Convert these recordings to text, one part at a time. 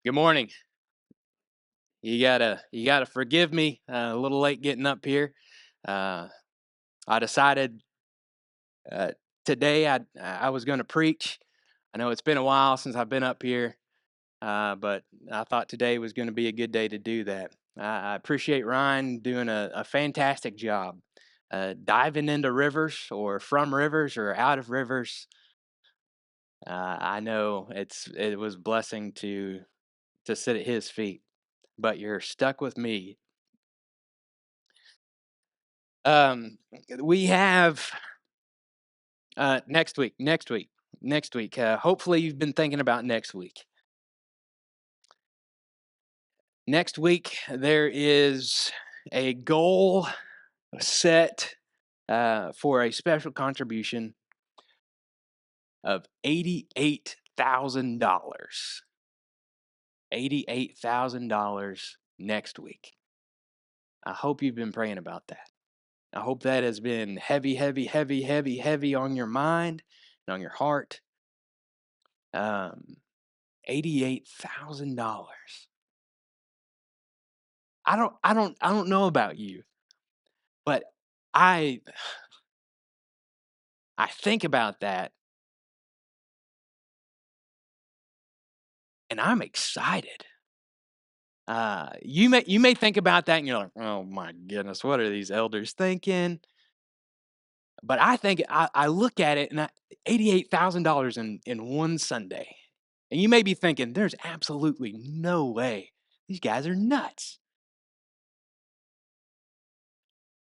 Good morning. You gotta forgive me. A little late getting up here. Uh, I decided uh, today I was going to preach. I know it's been a while since I've been up here, but I thought today was going to be a good day to do that. I appreciate Ryan doing a fantastic job, diving into rivers or from rivers or out of rivers. I know it was a blessing to sit at his feet, but you're stuck with me. Um, we have next week. Hopefully, you've been thinking about next week. Next week, there is a goal set for a special contribution of $88,000. $88,000 next week. I hope you've been praying about that. I hope that has been heavy, heavy, heavy, heavy, heavy on your mind and on your heart. Um, $88,000. I don't know about you, but I I think about that and I'm excited. You may think about that and you're like, "Oh my goodness, what are these elders thinking?" But I look at it and $88,000 in one Sunday. And you may be thinking, "There's absolutely no way. These guys are nuts."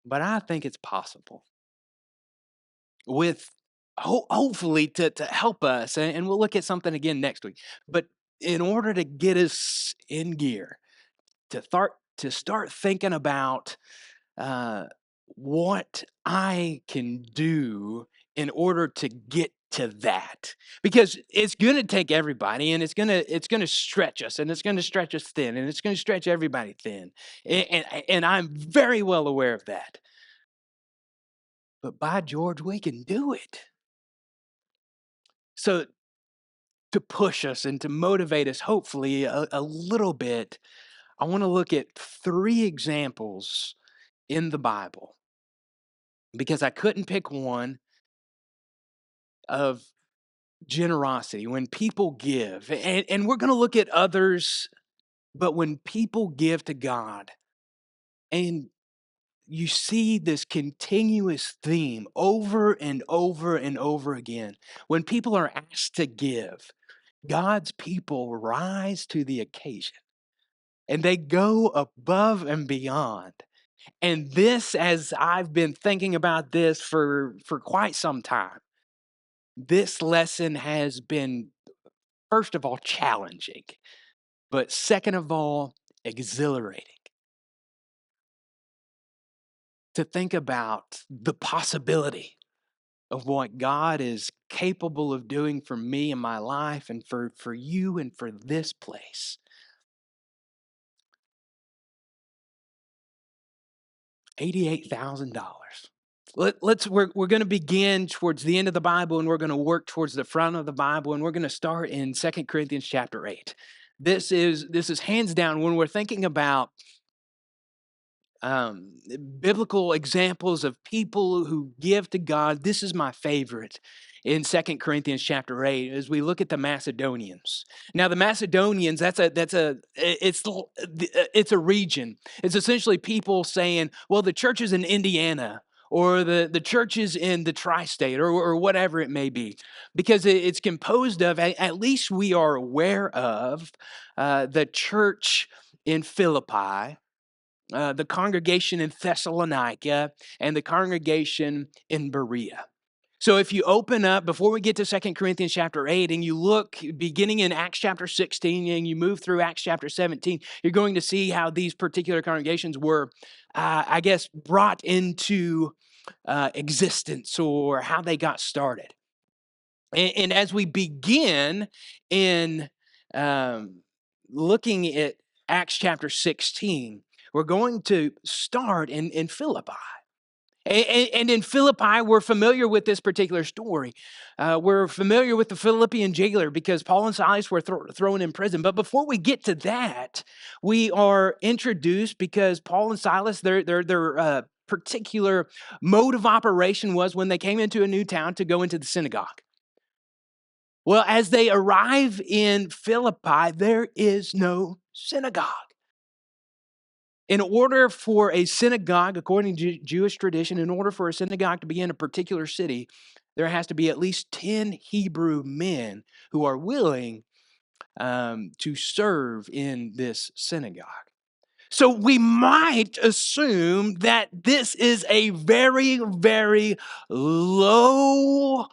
But I think it's possible. With hopefully to help us, and we'll look at something again next week. But in order to get us in gear, to start thinking about uh, what I can do in order to get to that, because it's going to take everybody, and it's going to stretch us, and it's going to stretch us thin, and it's going to stretch everybody thin, and I'm very well aware of that. But by George, we can do it. So to push us and to motivate us, hopefully, a little bit, I want to look at three examples in the Bible because I couldn't pick one of generosity when people give. And we're going to look at others, but when people give to God, and you see this continuous theme over and over and over again. When people are asked to give, God's people rise to the occasion and they go above and beyond. And this, as I've been thinking about this for quite some time, this lesson has been, first of all, challenging, but second of all, exhilarating to think about the possibility of what God is capable of doing for me in my life and for you and for this place. $88,000. We're going to begin towards the end of the Bible and we're going to work towards the front of the Bible, and we're going to start in Second Corinthians chapter 8. This is hands down when we're thinking about um, biblical examples of people who give to God. This is my favorite in Second Corinthians chapter 8 as we look at the Macedonians. Now the Macedonians, it's a region. It's essentially people saying, well, the churches in Indiana or the churches in the tri-state or whatever it may be, because it's composed of, at least we are aware of, the church in Philippi, the congregation in Thessalonica, and the congregation in Berea. So if you open up, before we get to Second Corinthians chapter 8, and you look beginning in Acts chapter 16, and you move through Acts chapter 17, you're going to see how these particular congregations were, I guess, brought into existence, or how they got started. And as we begin in um, looking at Acts chapter 16, we're going to start in Philippi. And in Philippi, we're familiar with this particular story. We're familiar with the Philippian jailer because Paul and Silas were thrown in prison. But before we get to that, we are introduced because Paul and Silas, their particular mode of operation was when they came into a new town to go into the synagogue. Well, as they arrive in Philippi, there is no synagogue. In order for a synagogue, according to Jewish tradition, in order for a synagogue to be in a particular city, there has to be at least 10 Hebrew men who are willing to serve in this synagogue. So we might assume that this is a very, very low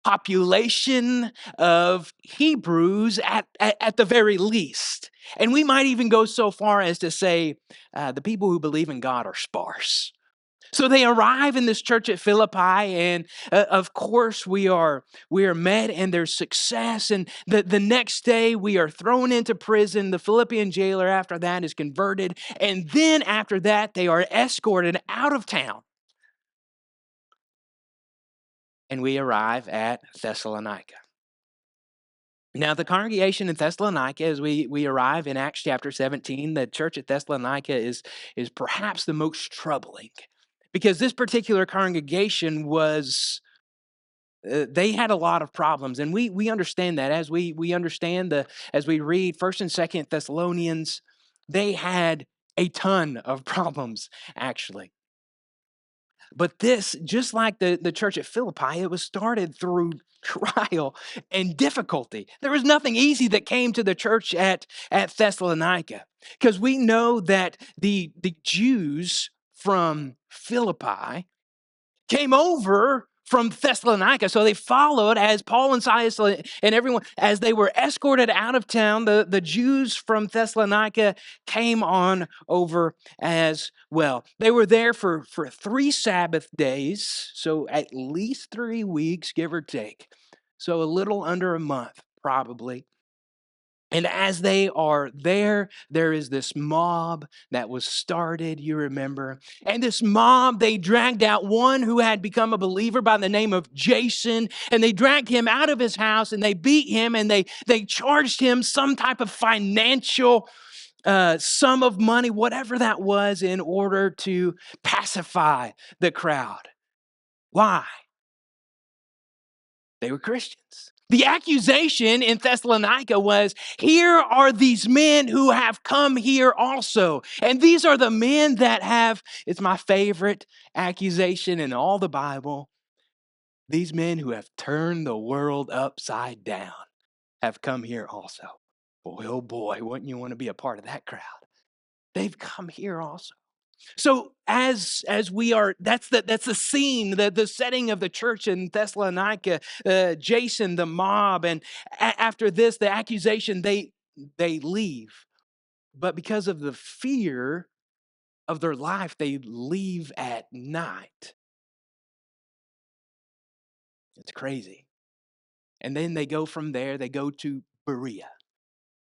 population of Hebrews at the very least. And we might even go so far as to say the people who believe in God are sparse. So they arrive in this church at Philippi, and of course we are met, and there's success. And the next day we are thrown into prison. The Philippian jailer after that is converted, and then after that they are escorted out of town, and we arrive at Thessalonica. Now, the congregation in Thessalonica, as we arrive in Acts chapter 17, the church at Thessalonica is perhaps the most troubling because this particular congregation was, they had a lot of problems. And we understand that as we understand as we read 1st and 2nd Thessalonians, they had a ton of problems, actually. But this, just like the church at Philippi, it was started through trial and difficulty. There was nothing easy that came to the church at Thessalonica, because we know that the Jews from Philippi came over from Thessalonica. So they followed as Paul and Silas and everyone, as they were escorted out of town, the Jews from Thessalonica came on over as well. They were there for 3 Sabbath days, so at least 3 weeks, give or take. So a little under a month, probably. And as they are there, there is this mob that was started, you remember. And this mob, they dragged out one who had become a believer by the name of Jason, and they dragged him out of his house, and they beat him, and they charged him some type of financial sum of money, whatever that was, in order to pacify the crowd. Why? They were Christians. The accusation in Thessalonica was, here are these men who have come here also. And these are the men that have, it's my favorite accusation in all the Bible, these men who have turned the world upside down have come here also. Boy, oh boy, wouldn't you want to be a part of that crowd? They've come here also. So as we are, that's the scene, the setting of the church in Thessalonica. Jason, the mob, and after this, the accusation, they leave, but because of the fear of their life, they leave at night. It's crazy. And then they go from there. They go to Berea,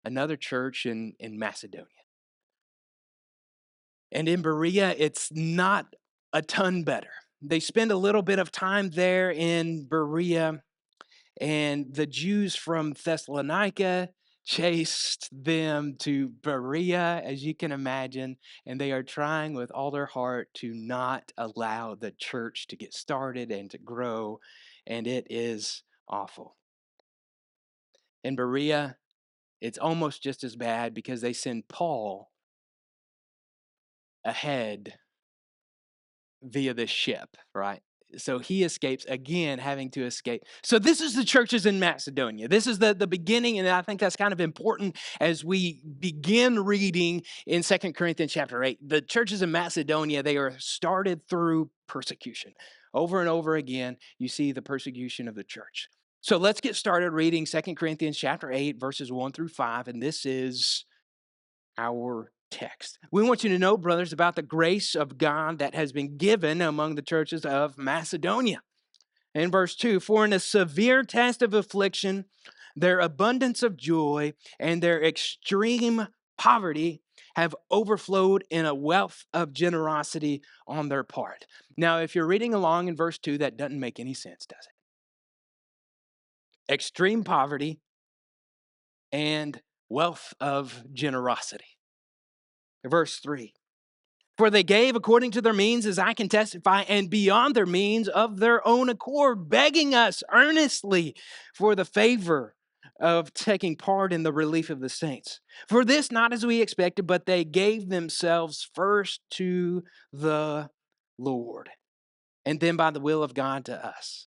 another church in Macedonia. And in Berea, it's not a ton better. They spend a little bit of time there in Berea, and the Jews from Thessalonica chased them to Berea, as you can imagine, and they are trying with all their heart to not allow the church to get started and to grow, and it is awful. In Berea, it's almost just as bad because they send Paul ahead via this ship, right? So he escapes, again, having to escape. So this is the churches in Macedonia. This is the beginning, and I think that's kind of important as we begin reading in 2 Corinthians chapter 8. The churches in Macedonia, they are started through persecution. Over and over again, you see the persecution of the church. So let's get started reading 2 Corinthians chapter 8, verses 1 through 5, and this is our text. We want you to know, brothers, about the grace of God that has been given among the churches of Macedonia. In verse 2, for in a severe test of affliction, their abundance of joy and their extreme poverty have overflowed in a wealth of generosity on their part. Now, if you're reading along in verse 2, that doesn't make any sense, does it? Extreme poverty and wealth of generosity. Verse 3. For they gave according to their means, as I can testify, and beyond their means of their own accord, begging us earnestly for the favor of taking part in the relief of the saints. For this, not as we expected, but they gave themselves first to the Lord, and then by the will of God to us.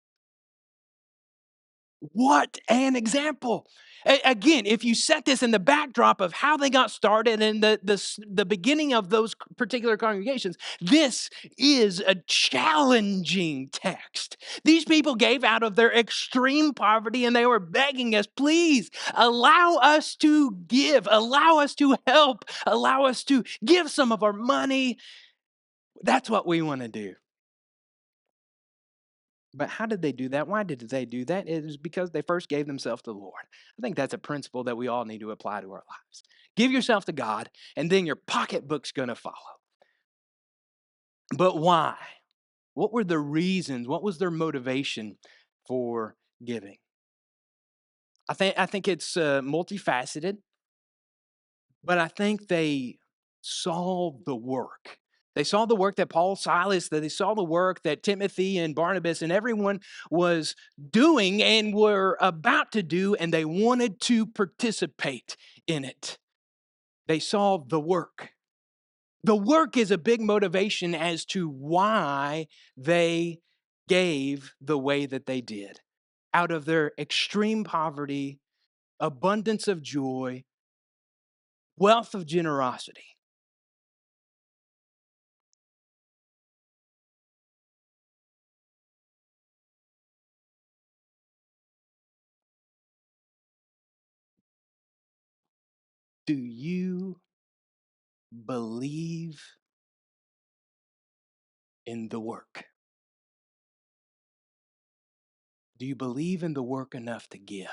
What an example. Again, if you set this in the backdrop of how they got started and the beginning of those particular congregations, this is a challenging text. These people gave out of their extreme poverty and they were begging us, please allow us to give, allow us to help, allow us to give some of our money. That's what we want to do. But how did they do that? Why did they do that? It is because they first gave themselves to the Lord. I think that's a principle that we all need to apply to our lives. Give yourself to God, and then your pocketbook's going to follow. But why? What were the reasons? What was their motivation for giving? I think it's multifaceted. But I think they saw the work. They saw the work that Paul, Silas, that they saw the work that Timothy and Barnabas and everyone was doing and were about to do, and they wanted to participate in it. They saw the work. The work is a big motivation as to why they gave the way that they did. Out of their extreme poverty, abundance of joy, wealth of generosity. Do you believe in the work? Do you believe in the work enough to give?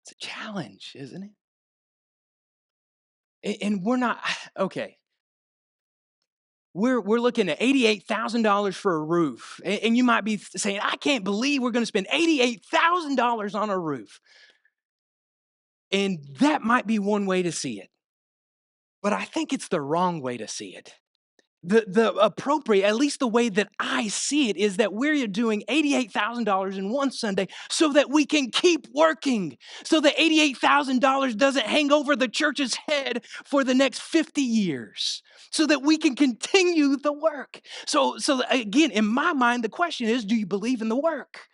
It's a challenge, isn't it? And we're not okay. We're looking at $88,000 for a roof. And you might be saying, I can't believe we're going to spend $88,000 on a roof. And that might be one way to see it. But I think it's the wrong way to see it. The appropriate, at least the way that I see it, is that we're doing $88,000 in one Sunday so that we can keep working, so that $88,000 doesn't hang over the church's head for the next 50 years, so that we can continue the work. So again, in my mind, the question is, do you believe in the work?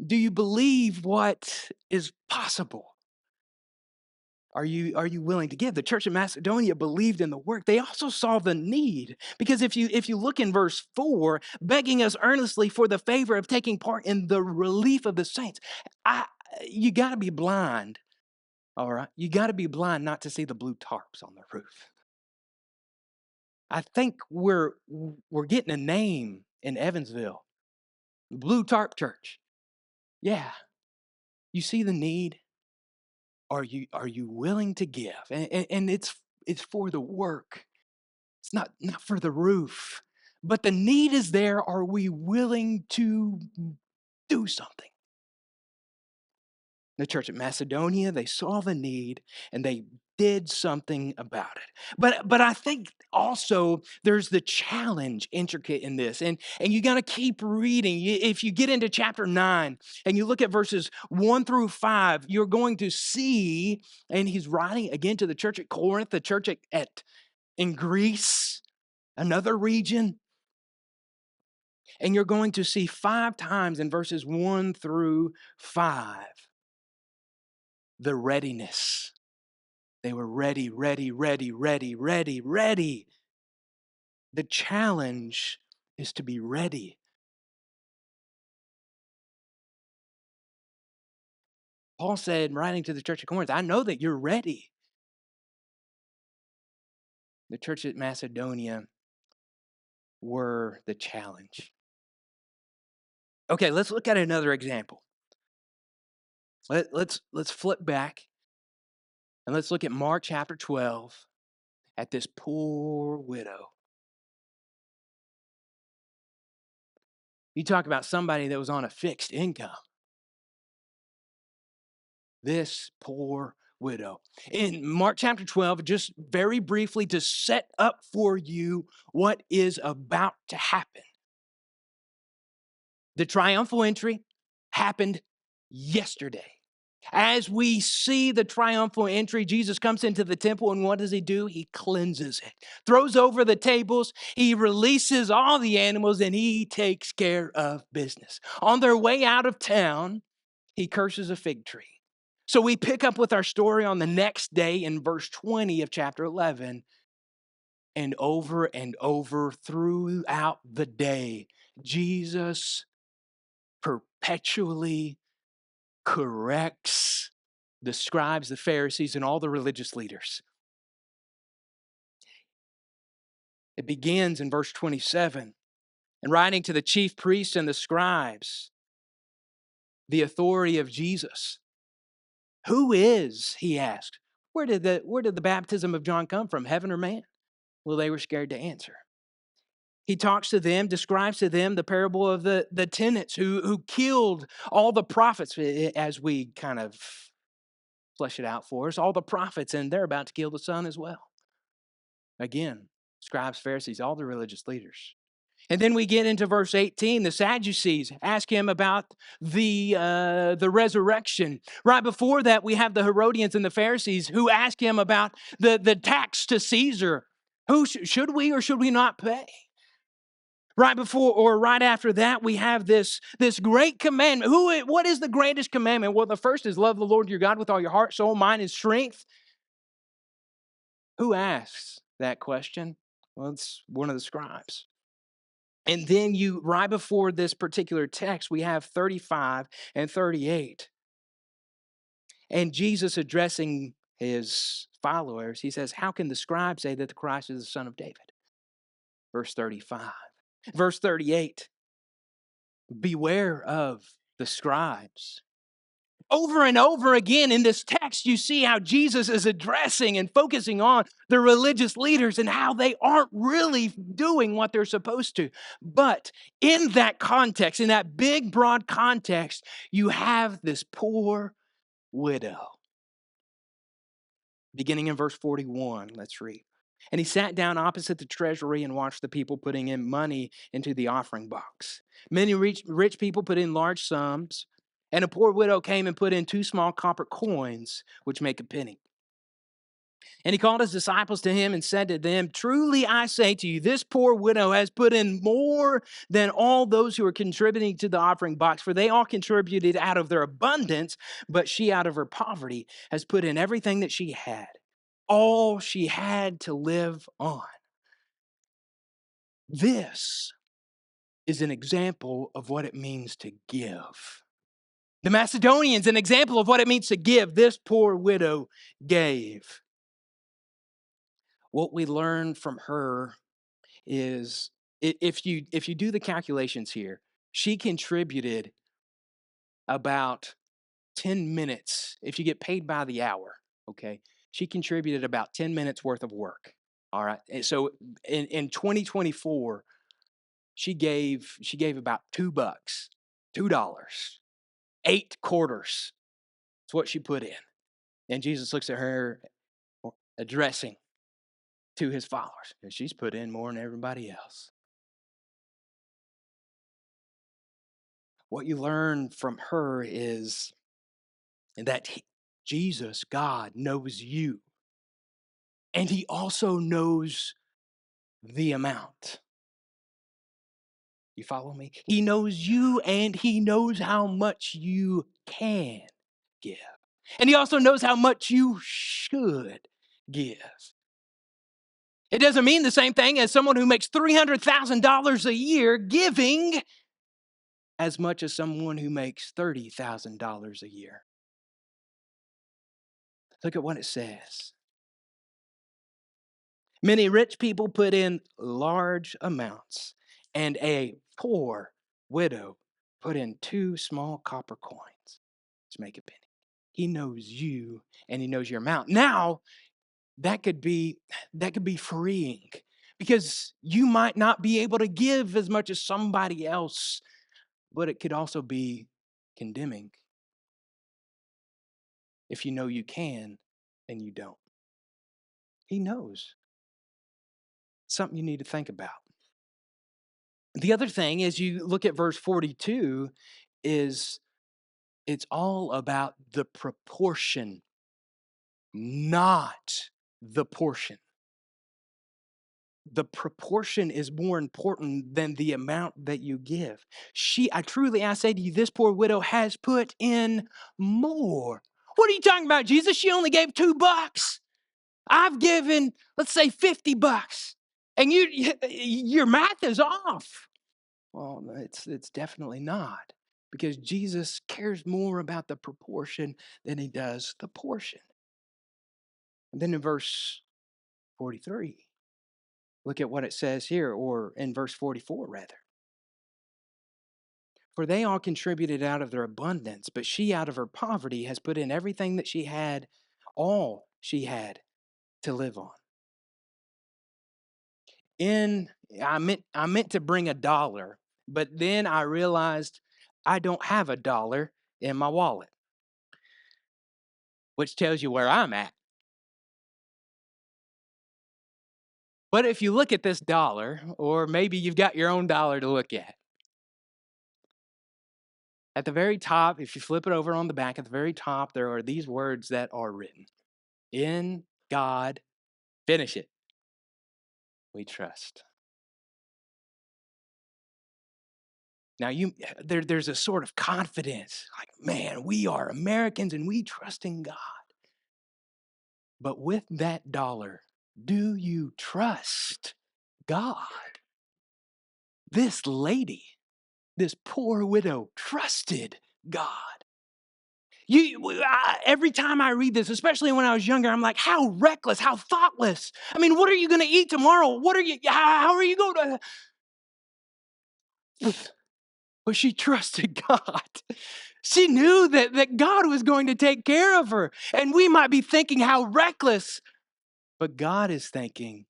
Do you believe what is possible? Are you willing to give? The church of Macedonia believed in the work. They also saw the need. Because if you look in verse 4, begging us earnestly for the favor of taking part in the relief of the saints. I you got to be blind. All right. You got to be blind not to see the blue tarps on the roof. I think we're getting a name in Evansville. Blue Tarp Church. Yeah. You see the need. Are you willing to give? And it's for the work. It's not for the roof. But the need is there. Are we willing to do something? The church at Macedonia, they saw the need and they did something about it. But I think also there's the challenge intricate in this. And you got to keep reading. If you get into chapter 9 and you look at verses 1 through 5, you're going to see, and he's writing again to the church at Corinth, the church in Greece, another region. And you're going to see 5 times in verses 1 through 5 the readiness. They were ready, ready, ready, ready, ready, ready. The challenge is to be ready. Paul said, writing to the church of Corinth, I know that you're ready. The church at Macedonia were the challenge. Okay, let's look at another example. Let's flip back and let's look at Mark chapter 12 at this poor widow. You talk about somebody that was on a fixed income. This poor widow. In Mark chapter 12, just very briefly to set up for you what is about to happen. The triumphal entry happened yesterday. As we see the triumphal entry, Jesus comes into the temple, and what does he do? He cleanses it, throws over the tables, he releases all the animals, and he takes care of business. On their way out of town, he curses a fig tree. So we pick up with our story on the next day in verse 20 of chapter 11. And over throughout the day, Jesus perpetually corrects the scribes, the Pharisees, and all the religious leaders. It begins in verse 27. And writing to the chief priests and the scribes, the authority of Jesus. Who is, he asked, where did the baptism of John come from, heaven or man? Well, they were scared to answer. He talks to them, describes to them the parable of the tenants who killed all the prophets, as we kind of flesh it out for us, all the prophets, and they're about to kill the Son as well. Again, scribes, Pharisees, all the religious leaders. And then we get into verse 18. The Sadducees ask him about the resurrection. Right before that, we have the Herodians and the Pharisees who ask him about the tax to Caesar. Who should we or should we not pay? Right before or right after that, we have this great commandment. What is the greatest commandment? Well, the first is love the Lord your God with all your heart, soul, mind, and strength. Who asks that question? Well, it's one of the scribes. And then right before this particular text, we have 35 and 38. And Jesus addressing his followers, he says, how can the scribe say that the Christ is the Son of David? Verse 35. Verse 38. Beware of the scribes. Over and over again in this text, you see how Jesus is addressing and focusing on the religious leaders and how they aren't really doing what they're supposed to. But in that context, in that big, broad context, you have this poor widow. Beginning in verse 41, let's read. And he sat down opposite the treasury and watched the people putting in money into the offering box. Many rich people put in large sums, and a poor widow came and put in 2 small copper coins, which make a penny. And he called his disciples to him and said to them, truly I say to you, this poor widow has put in more than all those who are contributing to the offering box, for they all contributed out of their abundance, but she out of her poverty has put in everything that she had, all she had to live on. This is an example of what it means to give. The Macedonians, an example of what it means to give. This poor widow gave. What we learn from her is, if you do the calculations here, she contributed about 10 minutes. If you get paid by the hour, okay, she contributed about 10 minutes worth of work. All right. And so in 2024, she gave about $2, $2, 8 quarters. That's what she put in. And Jesus looks at her addressing to his followers, and she's put in more than everybody else. What you learn from her is that Jesus, God, knows you. And he also knows the amount. You follow me? He knows you and he knows how much you can give. And he also knows how much you should give. It doesn't mean the same thing as someone who makes $300,000 a year giving as much as someone who makes $30,000 a year. Look at what it says. Many rich people put in large amounts, and a poor widow put in 2 small copper coins to make a penny. He knows you and he knows your amount. Now, that could be freeing because you might not be able to give as much as somebody else, but it could also be condemning if you know you can and you don't. He knows. Something you need to think about. The other thing as you look at verse 42 is it's all about the proportion, not the portion. The proportion is more important than the amount that you give. I say to you, this poor widow has put in more. What are you talking about, Jesus? She only gave $2. I've given, let's say, $50. And your math is off. Well, it's definitely not. Because Jesus cares more about the proportion than he does the portion. And then in verse 43, look at what it says here, or in verse 44, rather. For they all contributed out of their abundance, but she out of her poverty has put in everything that she had, all she had to live on. I meant to bring $1, but then I realized I don't have $1 in my wallet, which tells you where I'm at. But if you look at this dollar, or maybe you've got your own dollar to look at the very top, if you flip it over on the back, at the very top, there are these words that are written. In God, finish it, we trust. Now, there's a sort of confidence, like, man, we are Americans and we trust in God. But with that dollar, do you trust God? This lady, this poor widow, trusted God. Every time I read this, especially when I was younger, I'm like, how reckless, how thoughtless. I mean, what are you going to eat tomorrow? How are you going to? But she trusted God. She knew that God was going to take care of her. And we might be thinking how reckless, but God is thinking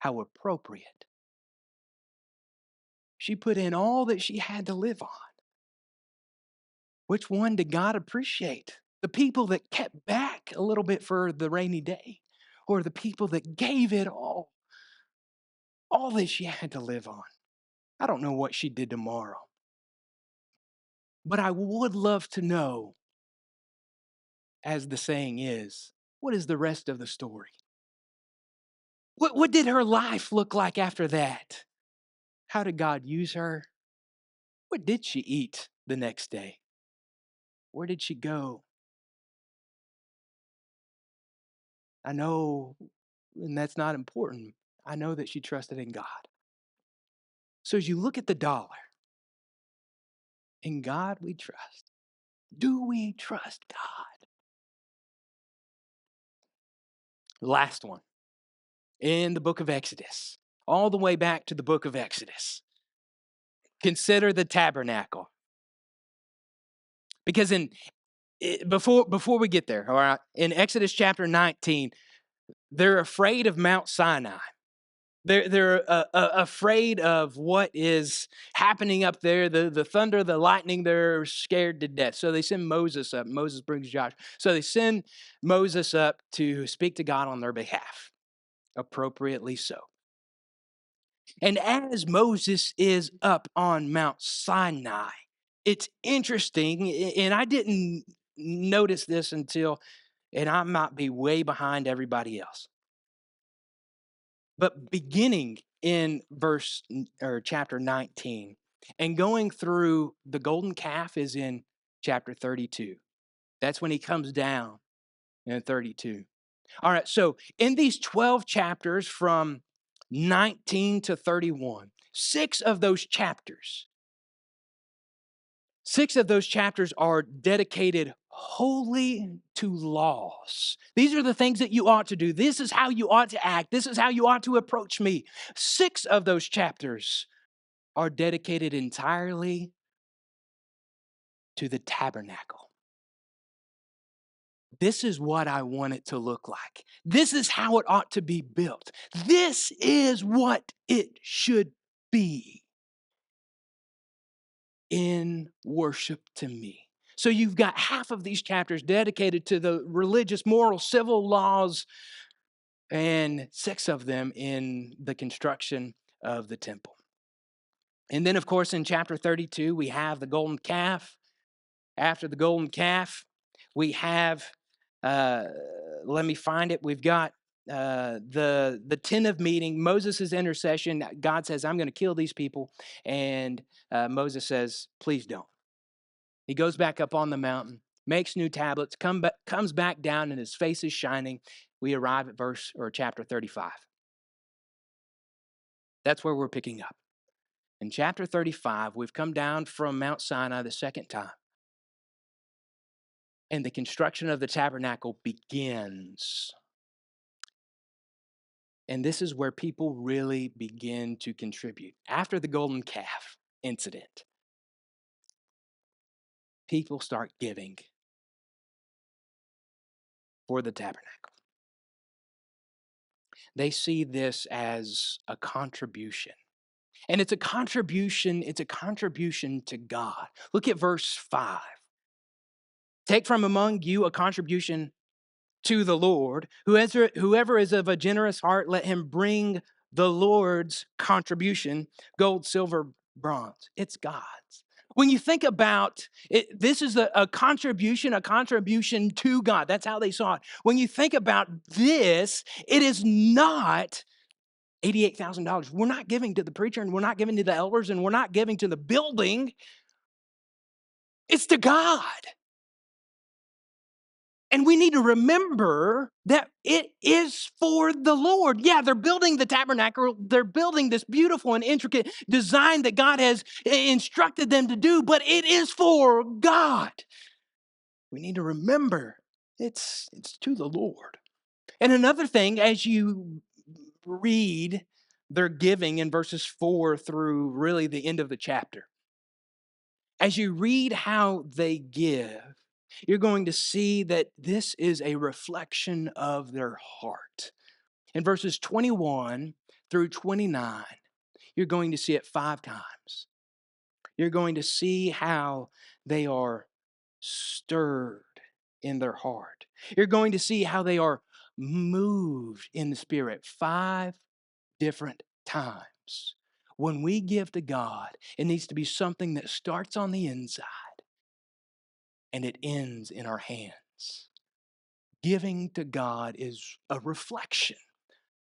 how appropriate. She put in all that she had to live on. Which one did God appreciate? The people that kept back a little bit for the rainy day, or the people that gave it all that she had to live on? I don't know what she did tomorrow, but I would love to know, as the saying is, what is the rest of the story? What did her life look like after that? How did God use her? What did she eat the next day? Where did she go? I know, and that's not important, I know that she trusted in God. So as you look at the dollar, in God we trust. Do we trust God? Last one, in the book of Exodus, all the way back to the book of Exodus. Consider the tabernacle. Because before we get there, all right, in Exodus chapter 19, they're afraid of Mount Sinai. They're afraid of what is happening up there, the thunder, the lightning. They're scared to death. So they send Moses up. Moses brings Joshua. So they send Moses up to speak to God on their behalf, appropriately so. And as Moses is up on Mount Sinai, it's interesting, and I didn't notice this until, and I might be way behind everybody else. But beginning in chapter 19 and going through the golden calf is in chapter 32. That's when he comes down in 32. All right, so in these 12 chapters from 19 to 31, six of those chapters are dedicated wholly to laws. These are the things that you ought to do. This is how you ought to act. This is how you ought to approach me. 6 of those chapters are dedicated entirely to the tabernacle. This is what I want it to look like. This is how it ought to be built. This is what it should be in worship to me. So you've got half of these chapters dedicated to the religious, moral, civil laws, and 6 of them in the construction of the temple. And then, of course, in chapter 32, we have the golden calf. After the golden calf, we have, uh, let me find it. We've got the tent of meeting, Moses' intercession. God says, I'm going to kill these people. And Moses says, please don't. He goes back up on the mountain, makes new tablets, comes back down, and his face is shining. We arrive at chapter 35. That's where we're picking up. In chapter 35, we've come down from Mount Sinai the second time, and the construction of the tabernacle begins. And this is where people really begin to contribute. After the golden calf incident, people start giving for the tabernacle. They see this as a contribution. And it's a contribution to God. Look at verse 5. Take from among you a contribution to the Lord. Whoever is of a generous heart, let him bring the Lord's contribution, gold, silver, bronze. It's God's. When you think about it, this is a contribution to God. That's how they saw it. When you think about this, it is not $88,000. We're not giving to the preacher, and we're not giving to the elders, and we're not giving to the building. It's to God. And we need to remember that it is for the Lord. Yeah, they're building the tabernacle. They're building this beautiful and intricate design that God has instructed them to do, but it is for God. We need to remember it's to the Lord. And another thing, as you read their giving in verses 4 through really the end of the chapter, as you read how they give, you're going to see that this is a reflection of their heart. In verses 21 through 29, you're going to see it 5 times. You're going to see how they are stirred in their heart. You're going to see how they are moved in the Spirit 5 different times. When we give to God, it needs to be something that starts on the inside and it ends in our hands. Giving to God is a reflection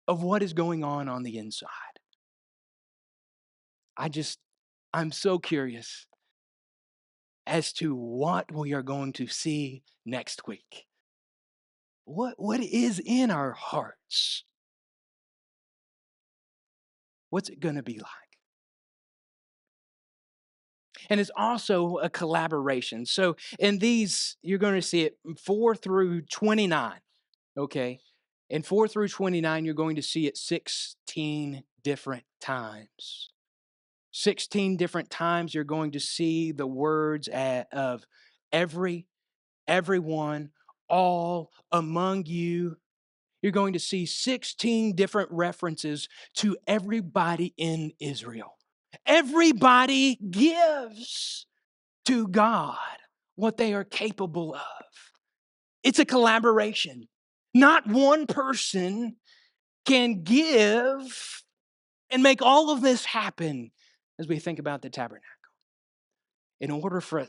of what is going on the inside. I'm so curious as to what we are going to see next week. What is in our hearts? What's it going to be like? And it's also a collaboration. So in these, you're going to see it 4 through 29, okay? In 4 through 29, you're going to see it 16 different times. 16 different times you're going to see the words of everyone, all, among you. You're going to see 16 different references to everybody in Israel. Everybody gives to God what they are capable of. It's a collaboration. Not one person can give and make all of this happen as we think about the tabernacle. In order for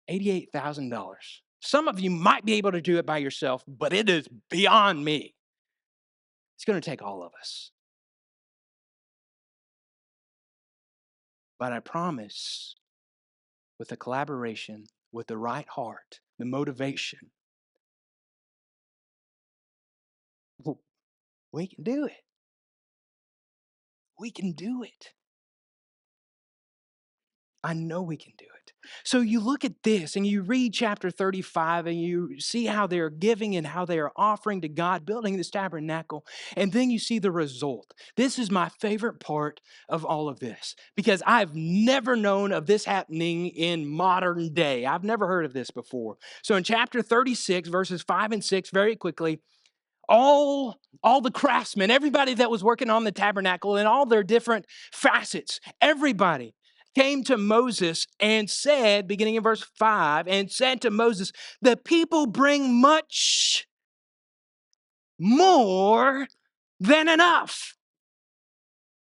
$88,000, some of you might be able to do it by yourself, but it is beyond me. It's going to take all of us. But I promise, with the collaboration, with the right heart, the motivation, we can do it. We can do it. I know we can do it. So you look at this and you read chapter 35 and you see how they're giving and how they are offering to God, building this tabernacle, and then you see the result. This is my favorite part of all of this because I've never known of this happening in modern day. I've never heard of this before. So in chapter 36, verses 5 and 6, very quickly, all the craftsmen, everybody that was working on the tabernacle and all their different facets, everybody came to Moses and said, beginning in verse 5, and said to Moses, the people bring much more than enough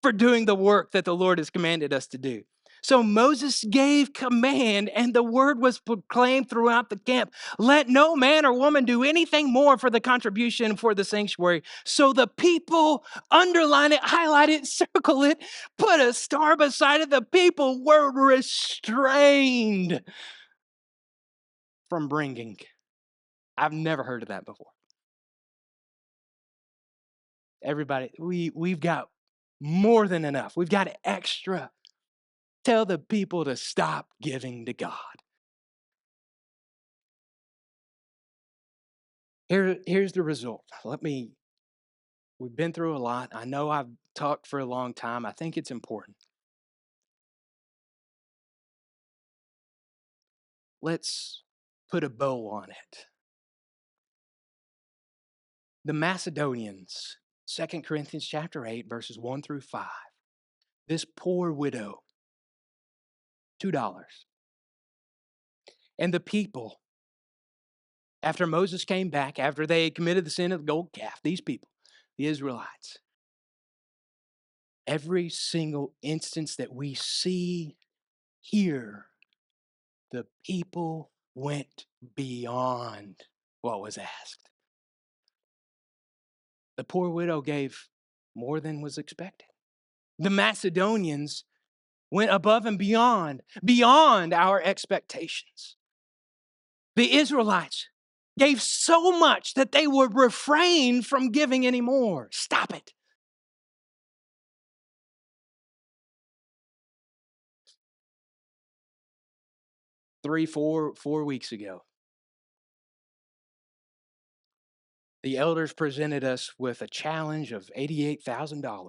for doing the work that the Lord has commanded us to do. So Moses gave command, and the word was proclaimed throughout the camp. Let no man or woman do anything more for the contribution for the sanctuary. So the people underline it, highlight it, circle it, put a star beside it. The people were restrained from bringing. I've never heard of that before. Everybody, we've got more than enough. We've got extra. Tell the people to stop giving to God. Here's the result. We've been through a lot. I know I've talked for a long time. I think it's important. Let's put a bow on it. The Macedonians, 2 Corinthians chapter 8, verses 1 through 5. This poor widow, $2. And the people, after Moses came back, after they committed the sin of the gold calf, these people, the Israelites, every single instance that we see here, the people went beyond what was asked. The poor widow gave more than was expected. The Macedonians went above and beyond our expectations. The Israelites gave so much that they would refrain from giving anymore. Stop it. Four weeks ago, the elders presented us with a challenge of $88,000.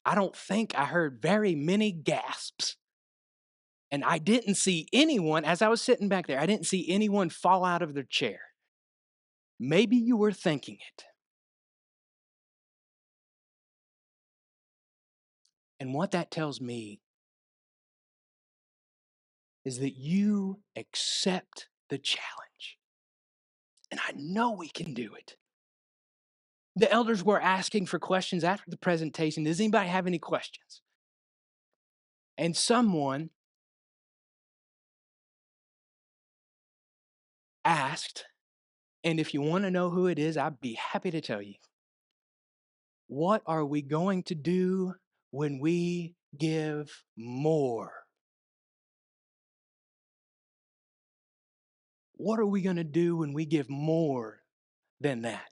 I don't think I heard very many gasps. And I didn't see anyone, as I was sitting back there, I didn't see anyone fall out of their chair. Maybe you were thinking it. And what that tells me is that you accept the challenge. And I know we can do it. The elders were asking for questions after the presentation. Does anybody have any questions? And someone asked, and if you want to know who it is, I'd be happy to tell you. What are we going to do when we give more? What are we going to do when we give more than that?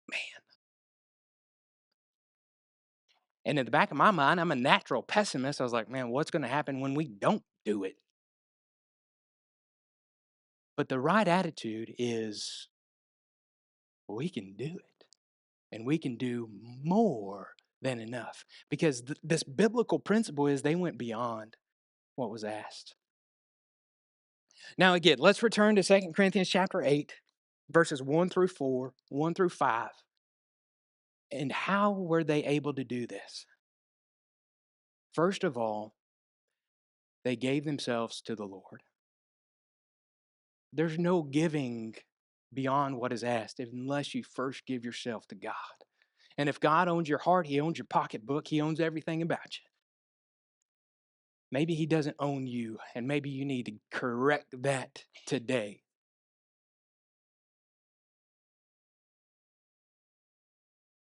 Man. And in the back of my mind, I'm a natural pessimist. I was like, man, what's going to happen when we don't do it? But the right attitude is we can do it. And we can do more than enough. Because this biblical principle is they went beyond what was asked. Now again, let's return to 2 Corinthians chapter 8, verses 1 through 4, 1 through 5. And how were they able to do this? First of all, they gave themselves to the Lord. There's no giving beyond what is asked unless you first give yourself to God. And if God owns your heart, He owns your pocketbook, He owns everything about you. Maybe He doesn't own you, and maybe you need to correct that today.